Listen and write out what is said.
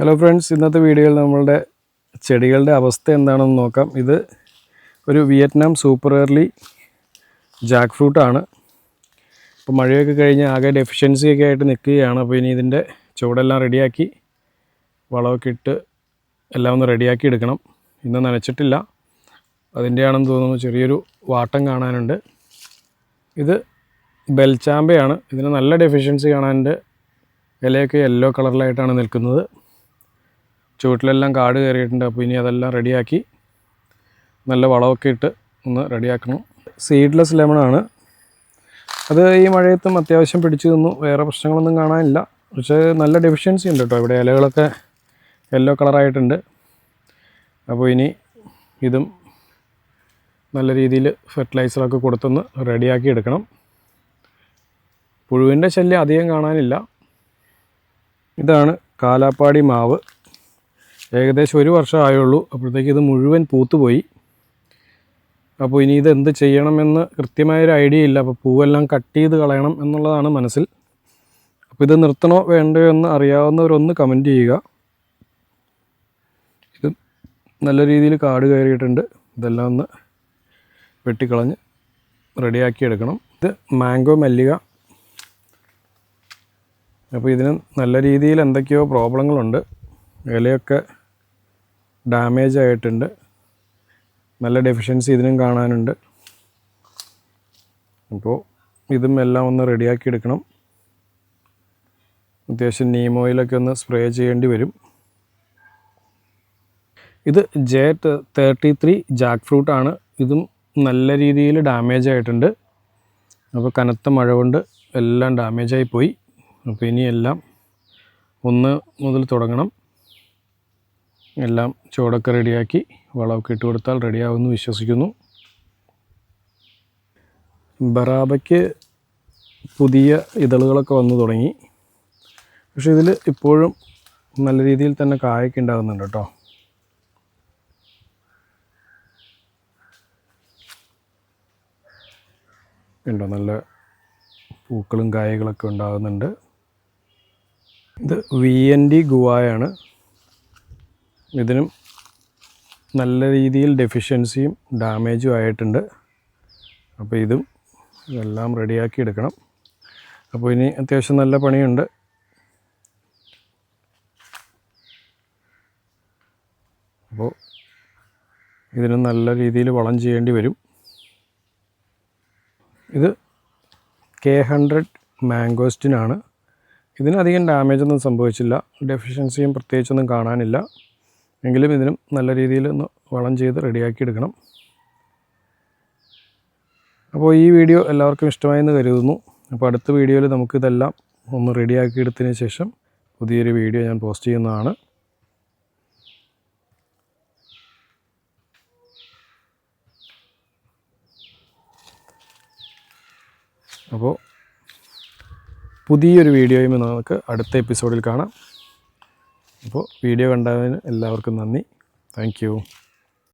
Hello friends, ഇന്നത്തെ വീഡിയോയിൽ നമ്മളുടെ ചെടികളുടെ അവസ്ഥ എന്താണെന്ന് നോക്കാം. ഇത് ഒരു വിയറ്റ്നാം സൂപ്പർ ഏർലി ജാക്ക് ഫ്രൂട്ടാണ്. ഇപ്പോൾ മഴയൊക്കെ കഴിഞ്ഞ് ആകെ ഡെഫിഷ്യൻസിയൊക്കെ ആയിട്ട് നിൽക്കുകയാണ്. അപ്പോൾ ഇനി ഇതിൻ്റെ ചുവടെല്ലാം റെഡിയാക്കി വളമൊക്കെ ഇട്ട് എല്ലാം ഒന്ന് റെഡിയാക്കി എടുക്കണം. ഇന്ന് നനച്ചിട്ടില്ല, അതിൻ്റെയാണെന്ന് തോന്നുന്നു. ചെറിയൊരു വാട്ടം കാണാനുണ്ട്. ഇത് ബെൽചാമ്പയാണ്. ഇതിന് നല്ല ഡെഫിഷ്യൻസി കാണാനുണ്ട്. ഇലയൊക്കെ യെല്ലോ കളറിലായിട്ടാണ് നിൽക്കുന്നത്. ചുവട്ടിലെല്ലാം കാട് കയറിയിട്ടുണ്ട്. അപ്പോൾ ഇനി അതെല്ലാം റെഡിയാക്കി നല്ല വളമൊക്കെ ഇട്ട് ഒന്ന് റെഡിയാക്കണം. സീഡ്ലെസ് ലെമണാണ്. അത് ഈ മഴയത്തും അത്യാവശ്യം പിടിച്ചു നിന്നു. വേറെ പ്രശ്നങ്ങളൊന്നും കാണാനില്ല. പക്ഷേ നല്ല ഡെഫിഷ്യൻസി ഉണ്ട് കേട്ടോ. ഇവിടെ ഇലകളൊക്കെ യെല്ലോ കളറായിട്ടുണ്ട്. അപ്പോൾ ഇനി ഇതും നല്ല രീതിയിൽ ഫെർട്ടിലൈസറൊക്കെ കൊടുത്തൊന്ന് റെഡിയാക്കി എടുക്കണം. പുഴുവിൻ്റെ ശല്യം അധികം കാണാനില്ല. ഇതാണ് കാലാപ്പാടി മാവ്. ഏകദേശം 1 വർഷം ആയുള്ളൂ. അപ്പോഴത്തേക്ക് ഇത് മുഴുവൻ പൂത്തുപോയി. അപ്പോൾ ഇനി ഇത് എന്ത് ചെയ്യണമെന്ന് കൃത്യമായൊരു ഐഡിയ ഇല്ല. അപ്പോൾ പൂവെല്ലാം കട്ട് ചെയ്ത് കളയണം എന്നുള്ളതാണ് മനസ്സിൽ. അപ്പോൾ ഇത് നിർത്തണോ വേണ്ടയോ എന്ന് അറിയാവുന്നവരൊന്ന് കമൻറ്റ് ചെയ്യുക. ഇത് നല്ല രീതിയിൽ കാട് കയറിയിട്ടുണ്ട്. ഇതെല്ലാം ഒന്ന് വെട്ടിക്കളഞ്ഞ് റെഡിയാക്കി എടുക്കണം. ഇത് മാംഗോ മല്ലിക. അപ്പോൾ ഇതിന് നല്ല രീതിയിൽ എന്തൊക്കെയോ പ്രോബ്ലങ്ങളുണ്ട്. ഇലയൊക്കെ ഡാമേജ് ആയിട്ടുണ്ട്. നല്ല ഡെഫിഷ്യൻസി ഇതിനും കാണാനുണ്ട്. അപ്പോൾ ഇതും എല്ലാം ഒന്ന് റെഡിയാക്കി എടുക്കണം. അത്യാവശ്യം നീം ഓയിലൊക്കെ ഒന്ന് സ്പ്രേ ചെയ്യേണ്ടി വരും. ഇത് J33 ജാക്ക് ഫ്രൂട്ടാണ്. ഇതും നല്ല രീതിയിൽ ഡാമേജ് ആയിട്ടുണ്ട്. അപ്പോൾ കനത്ത മഴ കൊണ്ട് എല്ലാം ഡാമേജായി പോയി. അപ്പോൾ ഇനി എല്ലാം 1 മുതൽ തുടങ്ങണം. എല്ലാം ചുവടൊക്കെ റെഡിയാക്കി വളമൊക്കെ ഇട്ട് കൊടുത്താൽ റെഡിയാവുമെന്ന് വിശ്വസിക്കുന്നു. ബറാബയ്ക്ക് പുതിയ ഇതളുകളൊക്കെ വന്നു തുടങ്ങി. പക്ഷേ ഇതിൽ ഇപ്പോഴും നല്ല രീതിയിൽ തന്നെ കായൊക്കെ ഉണ്ടാകുന്നുണ്ട് കേട്ടോ. ഉണ്ടോ, നല്ല പൂക്കളും കായകളൊക്കെ ഉണ്ടാകുന്നുണ്ട്. ഇത് VND ഗുവായാണ്. ഇതിനും നല്ല രീതിയിൽ ഡെഫിഷ്യൻസിയും ഡാമേജും ആയിട്ടുണ്ട്. അപ്പോൾ ഇതെല്ലാം റെഡിയാക്കി എടുക്കണം. അപ്പോൾ ഇനി അത്യാവശ്യം നല്ല പണിയുണ്ട്. അപ്പോൾ ഇതിന് നല്ല രീതിയിൽ വളം ചെയ്യേണ്ടി വരും. ഇത് K100 മാംഗോസ്റ്റിനാണ്. ഇതിനധികം ഡാമേജൊന്നും സംഭവിച്ചില്ല. ഡെഫിഷ്യൻസിയും പ്രത്യേകിച്ചൊന്നും കാണാനില്ല. എങ്കിലും ഇതിനും നല്ല രീതിയിൽ ഒന്ന് വളം ചെയ്ത് റെഡിയാക്കി എടുക്കണം. അപ്പോൾ ഈ വീഡിയോ എല്ലാവർക്കും ഇഷ്ടമായെന്ന് കരുതുന്നു. അപ്പോൾ അടുത്ത വീഡിയോയിൽ നമുക്കിതെല്ലാം ഒന്ന് റെഡിയാക്കി എടുത്തതിന് ശേഷം പുതിയൊരു വീഡിയോ ഞാൻ പോസ്റ്റ് ചെയ്യുന്നതാണ്. അപ്പോൾ പുതിയൊരു വീഡിയോയും നമുക്ക് അടുത്ത എപ്പിസോഡിൽ കാണാം. അപ്പോൾ വീഡിയോ കണ്ടതിന് എല്ലാവർക്കും നന്ദി. Thank you.